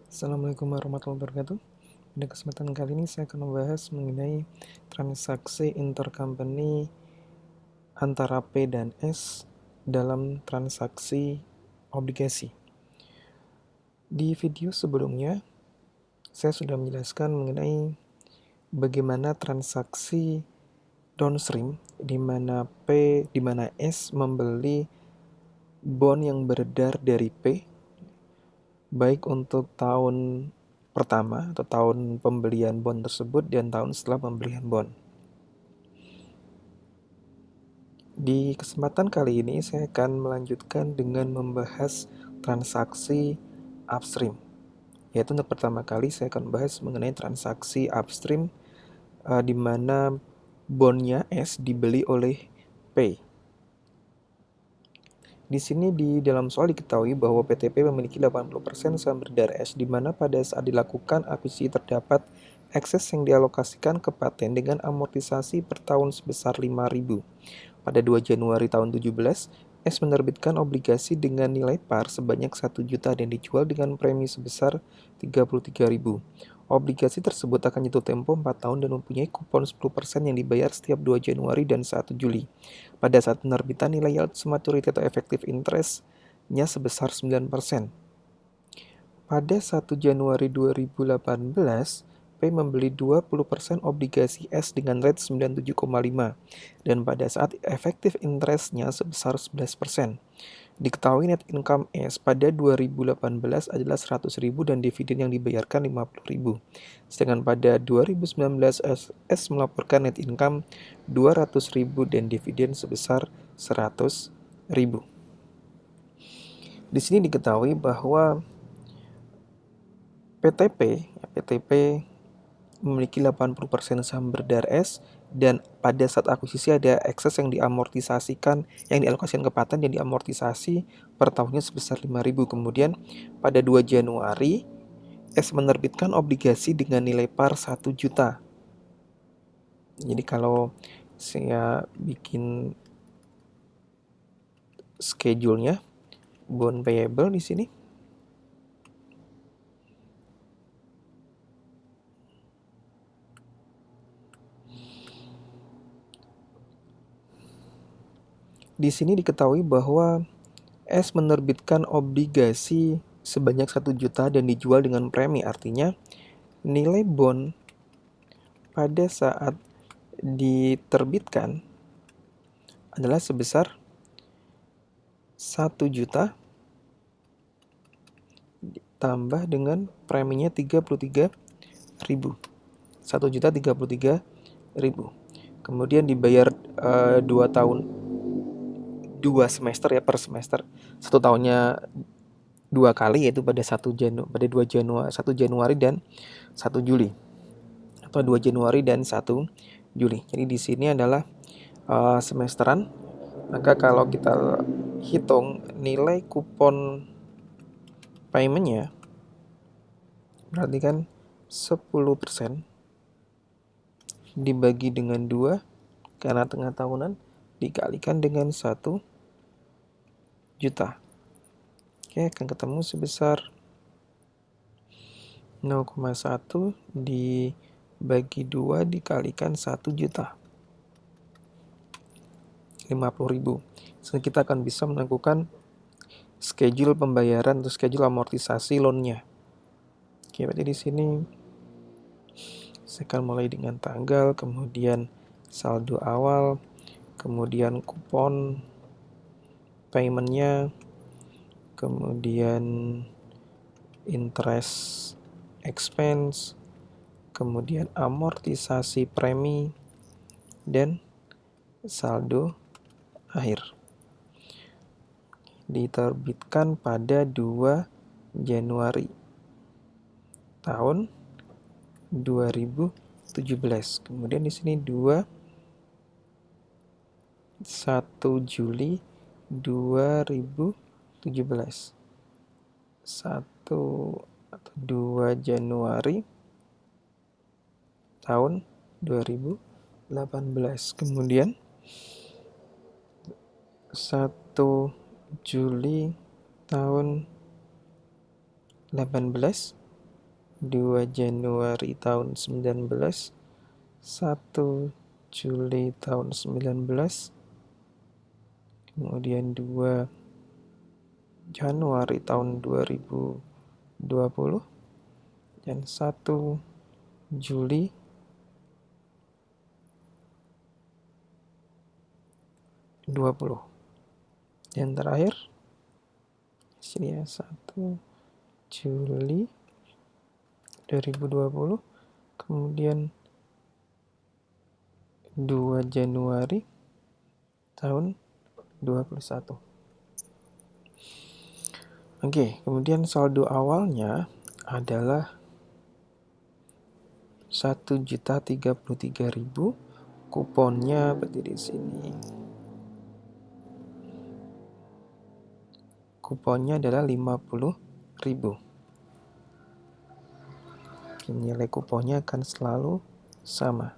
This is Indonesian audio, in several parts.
Assalamualaikum warahmatullahi wabarakatuh. Pada kesempatan kali ini saya akan membahas mengenai transaksi intercompany antara P dan S dalam transaksi obligasi. Di video sebelumnya, saya sudah menjelaskan mengenai bagaimana transaksi downstream di mana S membeli bond yang beredar dari P baik untuk tahun pertama atau tahun pembelian bond tersebut dan tahun setelah pembelian bond. Di kesempatan kali ini saya akan melanjutkan dengan membahas transaksi upstream. Yaitu untuk pertama kali saya akan membahas mengenai transaksi upstream di mana bondnya S dibeli oleh P. Di sini di dalam soal diketahui bahwa PTP memiliki 80% saham beredar S, di mana pada saat dilakukan akuisisi terdapat ekses yang dialokasikan ke paten dengan amortisasi per tahun sebesar 5.000. Pada 2 Januari tahun 17, S menerbitkan obligasi dengan nilai par sebanyak 1 juta dan dijual dengan premi sebesar 33.000. Obligasi tersebut akan jatuh tempo 4 tahun dan mempunyai kupon 10% yang dibayar setiap 2 Januari dan 1 Juli. Pada saat penerbitan, nilai yield to maturity atau effective interest-nya sebesar 9%. Pada 1 Januari 2018, P membeli 20% obligasi S dengan rate 97,5 dan pada saat effective interest-nya sebesar 11%. Diketahui net income S pada 2018 adalah 100.000 dan dividen yang dibayarkan 50.000. Sedangkan pada 2019 S melaporkan net income 200.000 dan dividen sebesar 100.000. Di sini diketahui bahwa PTP memiliki 80% saham beredar S dan pada saat akuisisi ada ekses yang diamortisasikan, yang dialokasikan ke paten dan diamortisasi per tahunnya sebesar 5.000. Kemudian pada 2 Januari S menerbitkan obligasi dengan nilai par 1 juta. Jadi kalau saya bikin schedule-nya bond payable di sini. Di sini diketahui bahwa S menerbitkan obligasi sebanyak 1 juta dan dijual dengan premi. Artinya nilai bond pada saat diterbitkan adalah sebesar 1 juta ditambah dengan preminya 33.000. 1 juta 33.000. Kemudian dibayar 2 tahun 2 semester ya, per semester. 1 tahunnya 2 kali, yaitu pada 1 Januari dan 1 Juli. Atau 2 Januari dan 1 Juli. Jadi di sini adalah semesteran. Maka kalau kita hitung nilai kupon paymentnya, berarti kan 10% dibagi dengan 2 karena tengah tahunan dikalikan dengan 1 juta. Oke, akan ketemu sebesar 0,1 dibagi 2 dikalikan 1 juta. 50.000. Sehingga kita akan bisa melakukan schedule pembayaran atau schedule amortisasi loan-nya. Oke, berarti di sini saya akan mulai dengan tanggal, kemudian saldo awal, kemudian kupon payment-nya, kemudian interest expense, kemudian amortisasi premi, dan saldo akhir. Diterbitkan pada 2 Januari tahun 2017. Kemudian di sini 1 Juli 2017. 1 atau 2 Januari tahun 2018. Kemudian 1 Juli tahun 18 2 Januari tahun 19, 1 Juli tahun 19, kemudian 2 Januari tahun 2020, dan 1 Juli 20. Dan terakhir sini ya, 1 Juli 2020, kemudian 2 Januari tahun 21. Oke, kemudian saldo awalnya adalah 1.033.000, kuponnya berarti di sini. Kuponnya adalah 50.000. Nilai kuponnya akan selalu sama.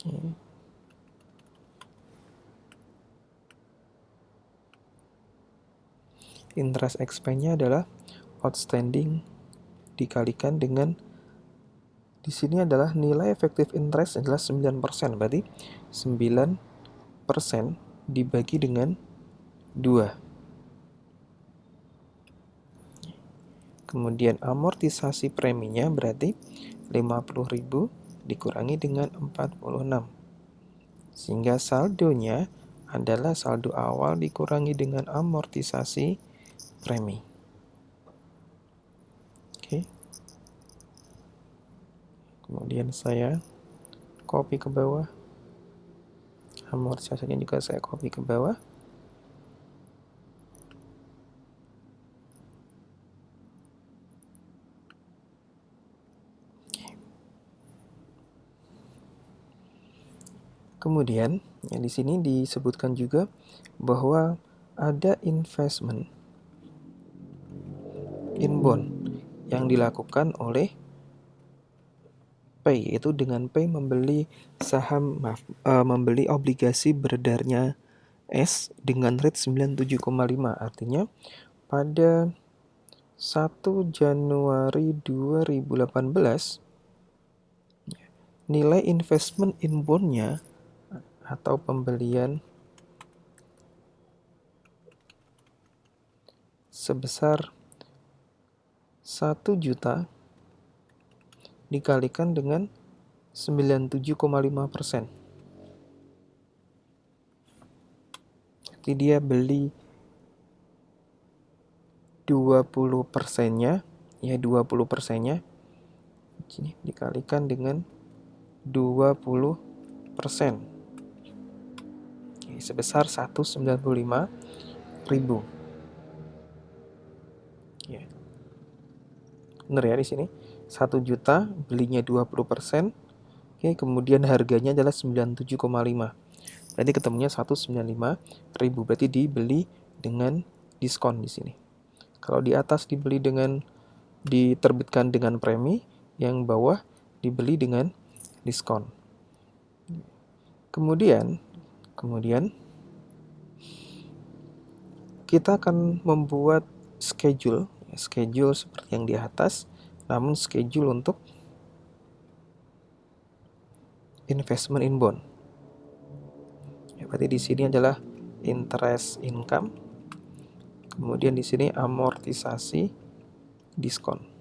Oke. Interest expense-nya adalah outstanding dikalikan dengan, di sini adalah nilai efektif interest adalah 9%, berarti 9% dibagi dengan 2. Kemudian amortisasi preminya berarti 50.000 dikurangi dengan 46. Sehingga saldonya adalah saldo awal dikurangi dengan amortisasi premi. Oke. Kemudian saya copy ke bawah. Amortisasinya juga saya copy ke bawah. Kemudian, di sini disebutkan juga bahwa ada investment in bond yang dilakukan oleh P, yaitu dengan P membeli membeli obligasi beredarnya S dengan rate 97,5. Artinya pada 1 Januari 2018 nilai investment in bond-nya atau pembelian sebesar 1 juta dikalikan dengan 97,5%. Jadi dia beli 20%-nya, ya 20%-nya sini dikalikan dengan 20%. Sebesar 195.000. Ya. Benar ya di sini. 1 juta belinya 20%. Oke, kemudian harganya adalah 97,5. Berarti ketemunya 195.000. Berarti dibeli dengan diskon di sini. Kalau di atas diterbitkan dengan premi, yang bawah dibeli dengan diskon. Kemudian kita akan membuat schedule seperti yang di atas, namun schedule untuk investment in bond. Ya, berarti di sini adalah interest income, kemudian di sini amortisasi diskon.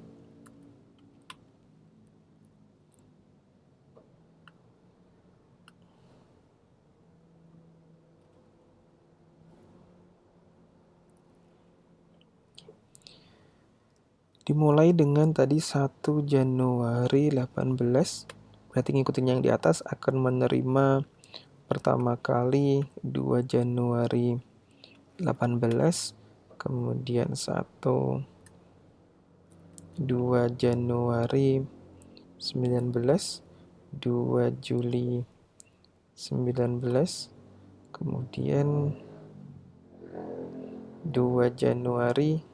Dimulai dengan tadi 1 Januari 18, berarti ngikutin yang di atas akan menerima pertama kali 2 Januari 18, kemudian 1 2 Januari 19, 2 Juli 19, kemudian 2 Januari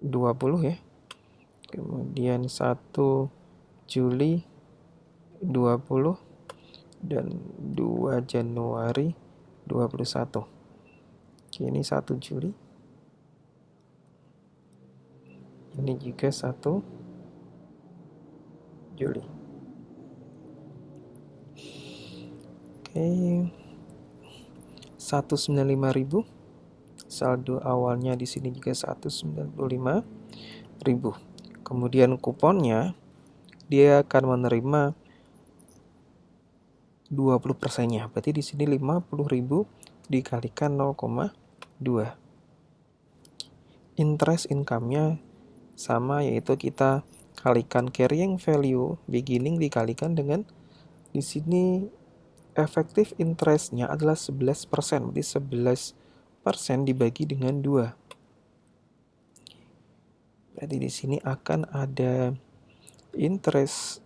20 ya. Kemudian 1 Juli 20 dan 2 Januari 21. Oke, ini 1 Juli. Ini juga 1 Juli. Oke. 195.000. Saldo awalnya di sini juga 195.000. Kemudian kuponnya dia akan menerima 20%-nya. Berarti di sini 50.000 dikalikan 0,2. Interest income-nya sama, yaitu kita kalikan carrying value beginning dikalikan dengan di sini efektif interest-nya adalah 11%. Berarti 11% dibagi dengan 2. Berarti di sini akan ada interest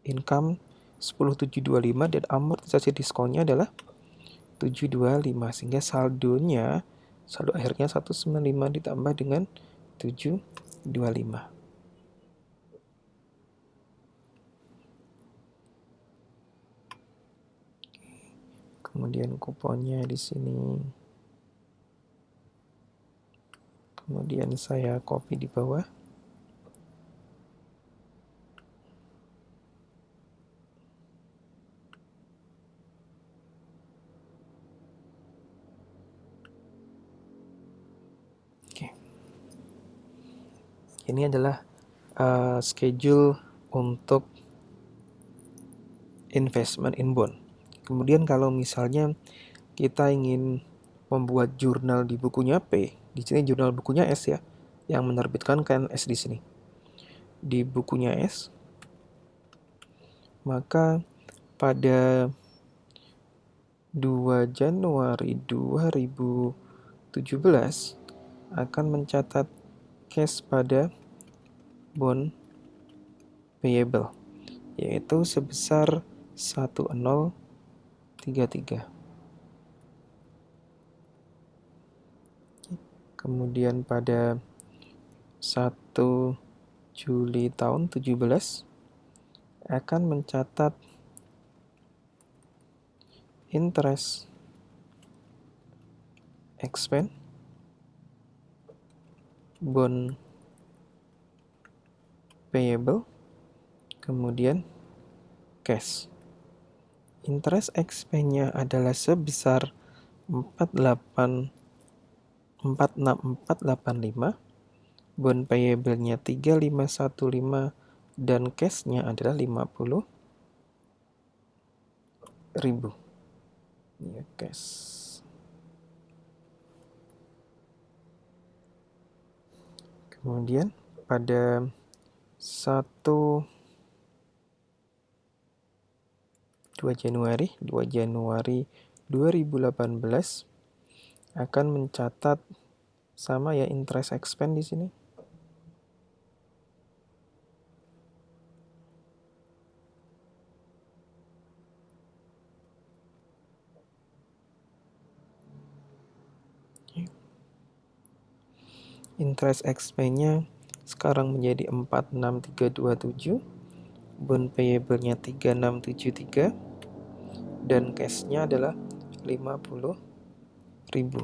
income 10.725 dan amortisasi diskonnya adalah 725, sehingga saldo akhirnya 195 ditambah dengan 725. Kemudian kuponnya di sini. Kemudian saya copy di bawah. Oke. Ini adalah schedule untuk investment in bond. Kemudian kalau misalnya kita ingin membuat jurnal di bukunya P, di sini jurnal bukunya S ya, yang menerbitkan KNS di sini. Di bukunya S, maka pada 2 Januari 2017 akan mencatat cash pada bond payable, yaitu sebesar 1033. Kemudian pada 1 Juli tahun 17 akan mencatat interest expense bond payable, kemudian cash. Interest expense-nya adalah sebesar 46485, bond payable-nya 3515, dan cash-nya adalah 50.000. Ini cash. Kemudian pada 2 Januari 2018 akan mencatat sama ya interest expense di sini. Interest expense-nya sekarang menjadi 46327, bond payable-nya 3673, dan cash-nya adalah 50.000.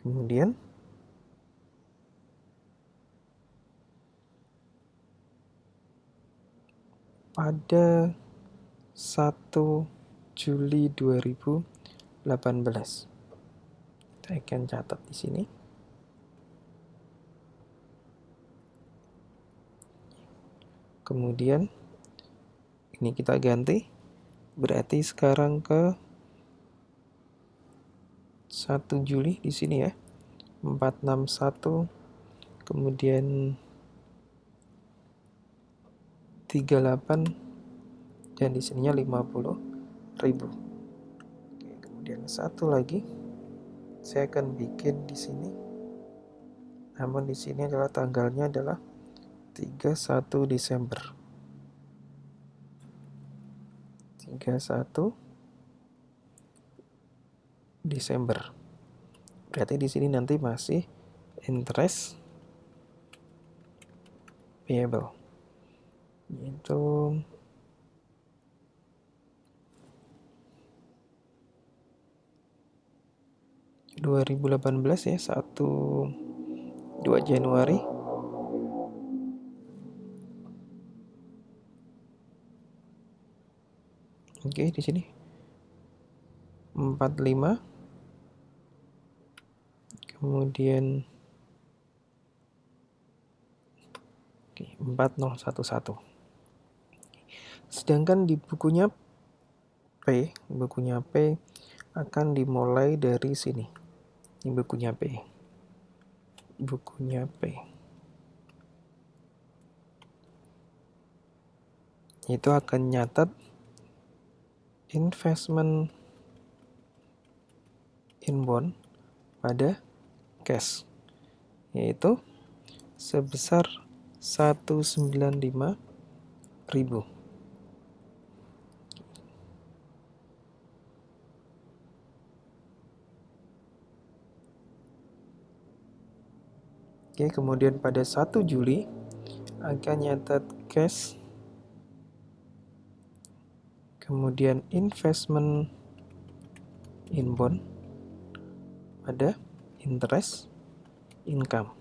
Kemudian pada 1 Juli 2018, saya akan catat di sini. Kemudian ini kita ganti, berarti sekarang ke 1 Juli di sini ya, 461, kemudian 38, dan di sininya 50.000. Oke, kemudian satu lagi saya akan bikin di sini, namun di sini adalah tanggalnya adalah 31 Desember. 31 Desember. Berarti di sini nanti masih interest payable, yaitu (2018) ya, 2 Januari. Oke, di sini 45, kemudian 4011. Sedangkan di bukunya P akan dimulai dari sini. Ini bukunya P. Itu akan nyatat investment in bond pada cash, yaitu sebesar 195.000. Oke, kemudian pada 1 Juli akan nyatat cash, kemudian investment in bond pada interest income.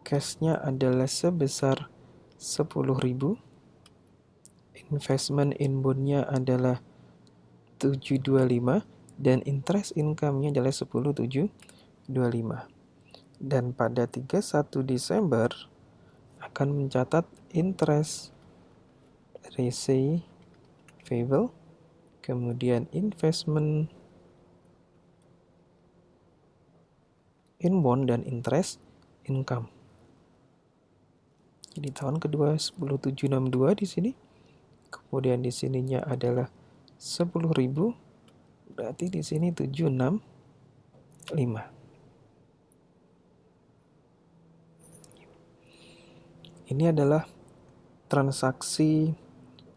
Cash-nya adalah sebesar 10.000, investment in bond-nya adalah 725, dan interest income-nya adalah 10.725. Dan pada 31 Desember akan mencatat interest receivable, kemudian investment in bond dan interest income. Jadi tahun kedua 10.762 di sini. Kemudian di sininya adalah 10.000, berarti di sini 765. Ini adalah transaksi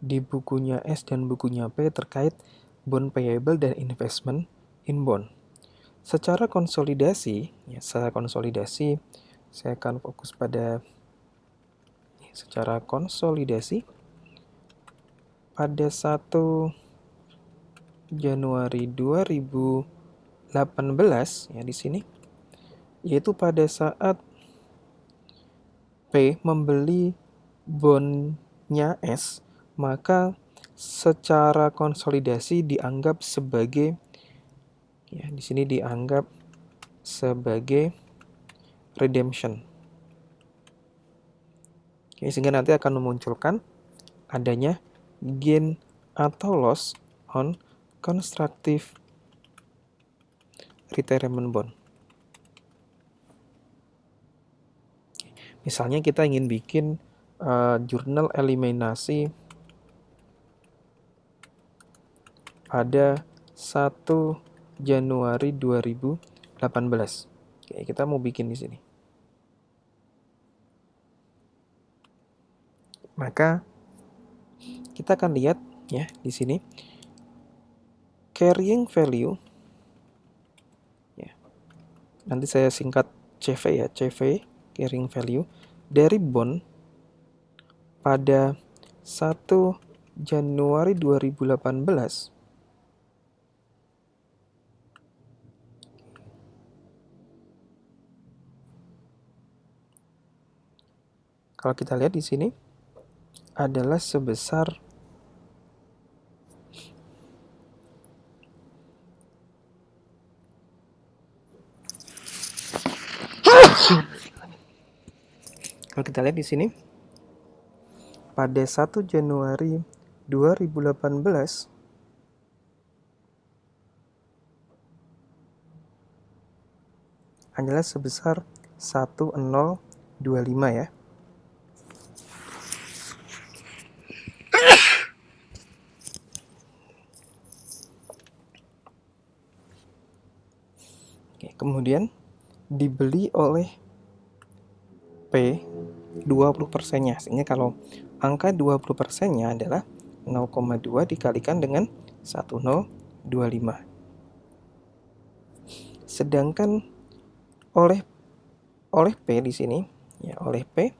di bukunya S dan bukunya P terkait bond payable dan investment in bond. Secara konsolidasi, saya akan fokus pada secara konsolidasi pada 1 Januari 2018 ya di sini, yaitu pada saat P membeli bondnya S, maka secara konsolidasi dianggap sebagai di sini dianggap sebagai redemption. Oke, sehingga nanti akan memunculkan adanya gain atau loss on constructive retirement bond. Misalnya kita ingin bikin jurnal eliminasi pada 1 Januari 2018. Oke, kita mau bikin di sini. Maka kita akan lihat ya di sini carrying value ya. Nanti saya singkat CV ya, CV carrying value dari bond pada 1 Januari 2018 kalau kita lihat di sini adalah sebesar kalau kita lihat di sini pada 1 Januari 2018 adalah sebesar 1025 ya. Kemudian dibeli oleh P 20%-nya. Sehingga kalau angka 20%-nya adalah 0,2 dikalikan dengan 1025. Sedangkan oleh P di sini ya, oleh P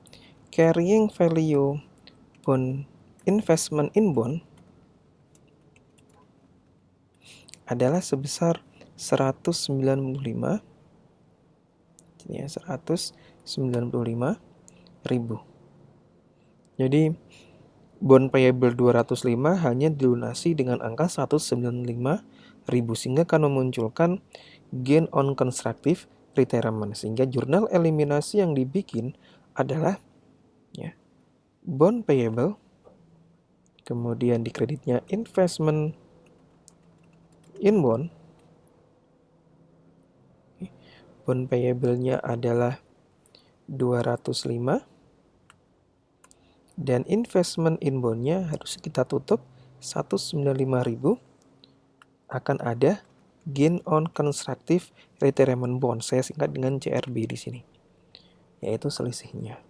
carrying value bond investment in bond adalah sebesar 195 ya, 195.000. Jadi bond payable 205 hanya dilunasi dengan angka 195.000 sehingga akan memunculkan gain on constructive retirement, sehingga jurnal eliminasi yang dibikin adalah ya, bond payable, kemudian di kreditnya investment in bond, bond payable-nya adalah 205 dan investment in bond-nya harus kita tutup 195.000, akan ada gain on constructive retirement bond, saya singkat dengan CRB di sini, yaitu selisihnya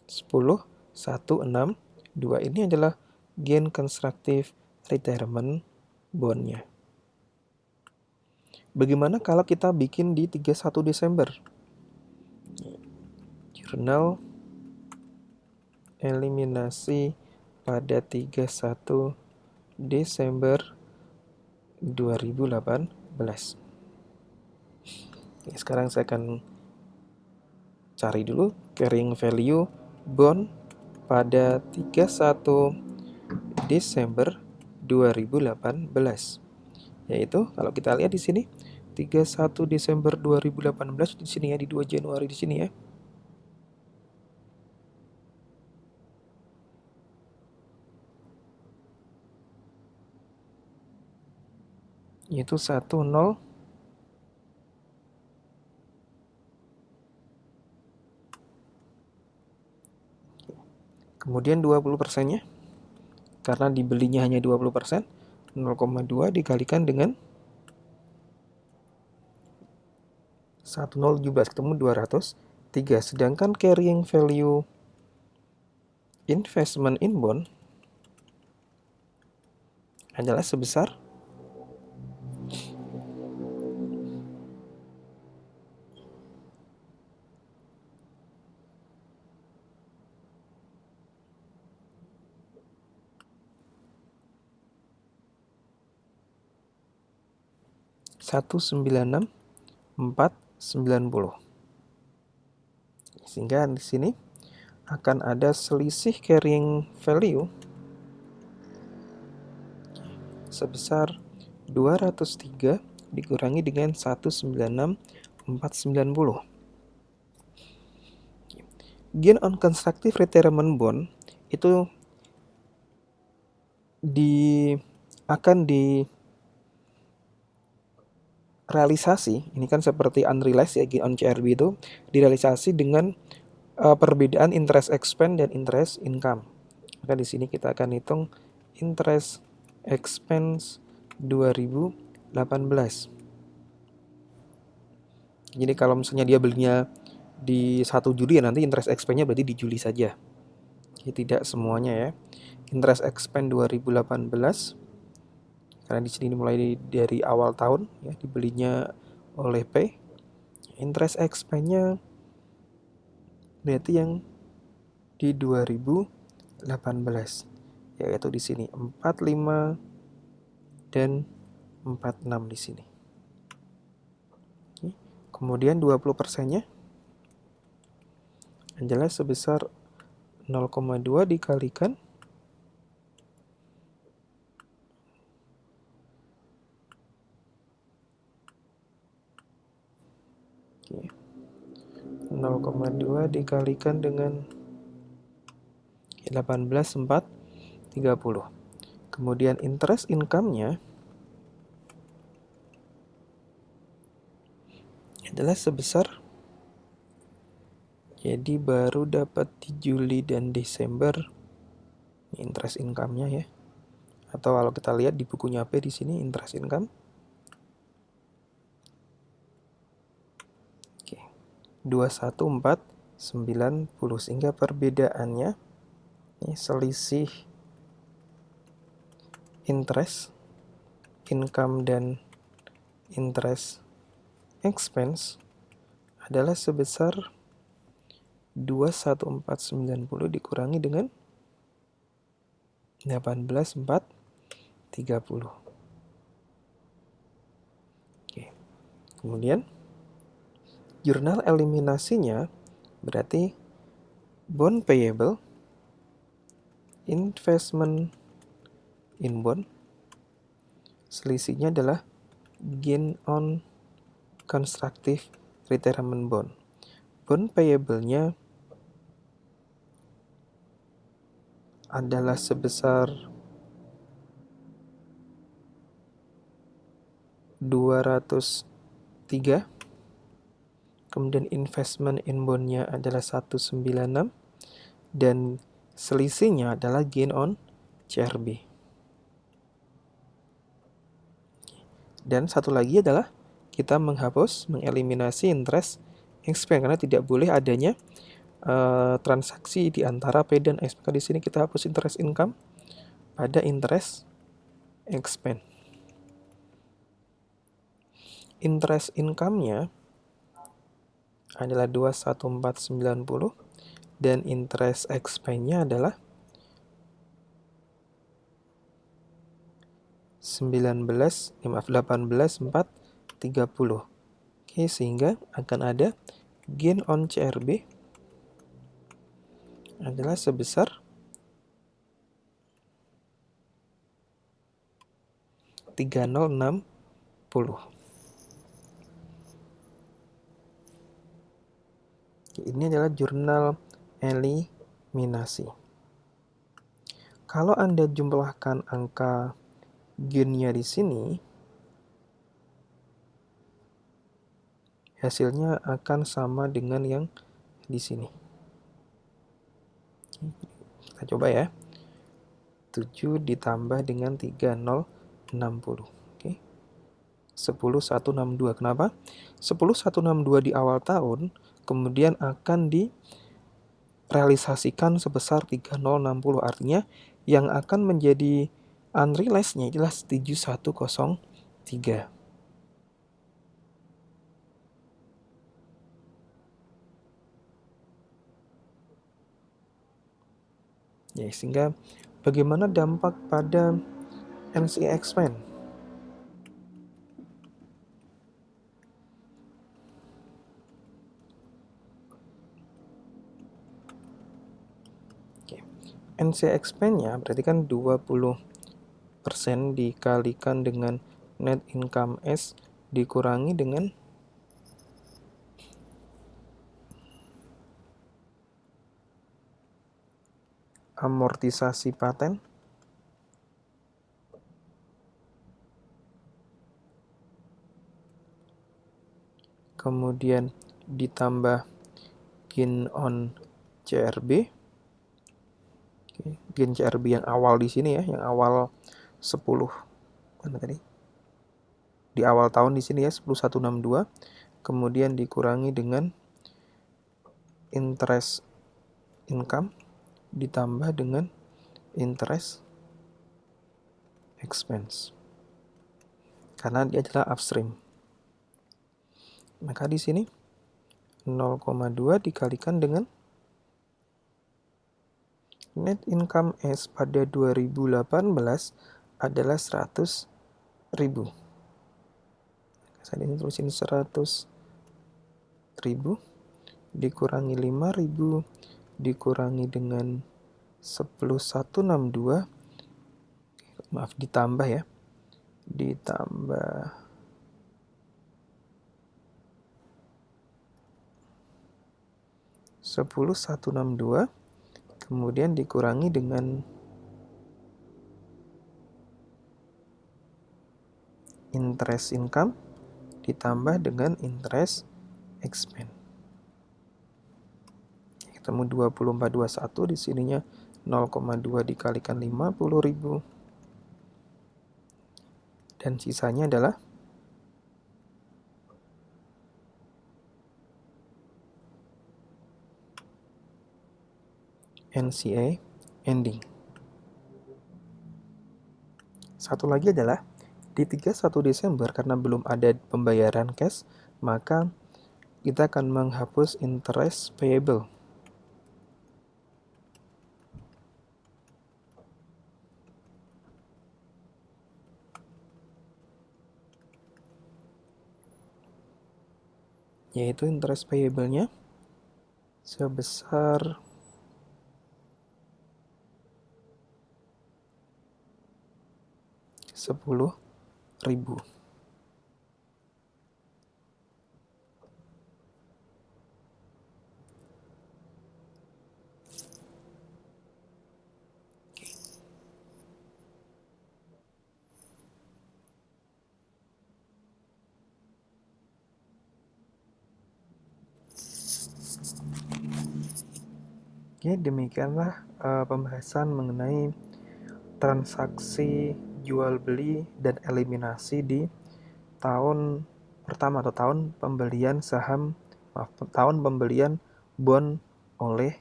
10.162. Ini adalah gain constructive retirement bond-nya. Bagaimana kalau kita bikin di 31 Desember? Jurnal eliminasi pada 31 Desember 2018. Sekarang saya akan cari dulu carrying value bond pada 31 Desember 2018. Yaitu kalau kita lihat di sini 31 Desember 2018 di sini ya, di 2 Januari di sini ya. Itu 10. Kemudian 20%-nya, karena dibelinya hanya 20%, 0,2 dikalikan dengan 1017 ketemu 203. Sedangkan carrying value investment in bond adalah sebesar 196.490. Sehingga di sini akan ada selisih carrying value sebesar 203 dikurangi dengan 196.490. Gain on constructive retirement bond itu akan direalisasi, ini kan seperti unrealized ya, gain on CRB itu direalisasi dengan perbedaan interest expense dan interest income. Maka di sini kita akan hitung interest expense 2018. Jadi kalau misalnya dia belinya di 1 Juli ya, nanti interest expense-nya berarti di Juli saja. Jadi tidak semuanya ya. Interest expense 2018 karena di sini mulai dari awal tahun ya, dibelinya oleh P. Interest expense-nya berarti yang di 2018, yaitu di sini 45 dan 46 di sini. Kemudian 20%-nya adalah sebesar 0,2 dikalikan 0,2 dikalikan dengan 18.430. Kemudian interest income-nya adalah sebesar, jadi baru dapat di Juli dan Desember interest income-nya ya. Atau kalau kita lihat di bukunya P di sini interest income. Oke. 21.490, sehingga perbedaannya ini selisih interest income dan interest expense adalah sebesar 21490 dikurangi dengan 18430. Oke. Kemudian jurnal eliminasinya berarti bond payable, investment in bond, selisihnya adalah gain on constructive retirement bond. Bond payable-nya adalah sebesar 203, kemudian investment in bond-nya adalah 196, dan selisihnya adalah gain on CRB. Dan satu lagi adalah kita mengeliminasi interest expense karena tidak boleh adanya transaksi di antara P dan S. Maka di sini kita hapus interest income pada interest expense. Interest income-nya adalah 21490 dan interest expense-nya adalah 18430. Oke, sehingga akan ada gain on CRB adalah sebesar 3060. Ini adalah jurnal eliminasi. Kalau Anda jumlahkan angka gain-nya di sini, hasilnya akan sama dengan yang di sini. Kita coba ya. 7 ditambah dengan 3060. Oke. 10162. Kenapa? 10162 di awal tahun kemudian akan direalisasikan sebesar 3060. Artinya yang akan menjadi unrealized-nya adalah 7103. Ya, sehingga bagaimana dampak pada NCA expense? Oke. NCA expense-nya berarti kan 20% dikalikan dengan net income S dikurangi dengan amortisasi paten kemudian ditambah gain on CRB. Oke, gain CRB yang awal di sini ya, yang awal 10 mana tadi? Di awal tahun di sini ya 10162, kemudian dikurangi dengan interest income ditambah dengan interest expense. Karena dia adalah upstream. Maka di sini 0,2 dikalikan dengan net income S pada 2018 adalah 100.000. Saya ini tulisin 100.000 dikurangi 5.000 dikurangi dengan 10162. Maaf, ditambah ya. Ditambah 10162 kemudian dikurangi dengan interest income ditambah dengan interest expense. Ketemu 2421, di sininya 0,2 dikalikan 50.000 dan sisanya adalah NCA ending. Satu lagi adalah Di 31 Desember karena belum ada pembayaran cash, maka kita akan menghapus interest payable. Yaitu interest payable-nya sebesar Rp10.000. Oke, demikianlah pembahasan mengenai transaksi jual beli dan eliminasi di tahun pertama atau tahun pembelian tahun pembelian bond oleh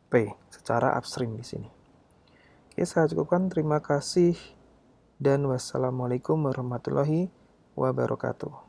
P secara upstream di sini. Oke, saya cukupkan. Terima kasih dan wassalamualaikum warahmatullahi wabarakatuh.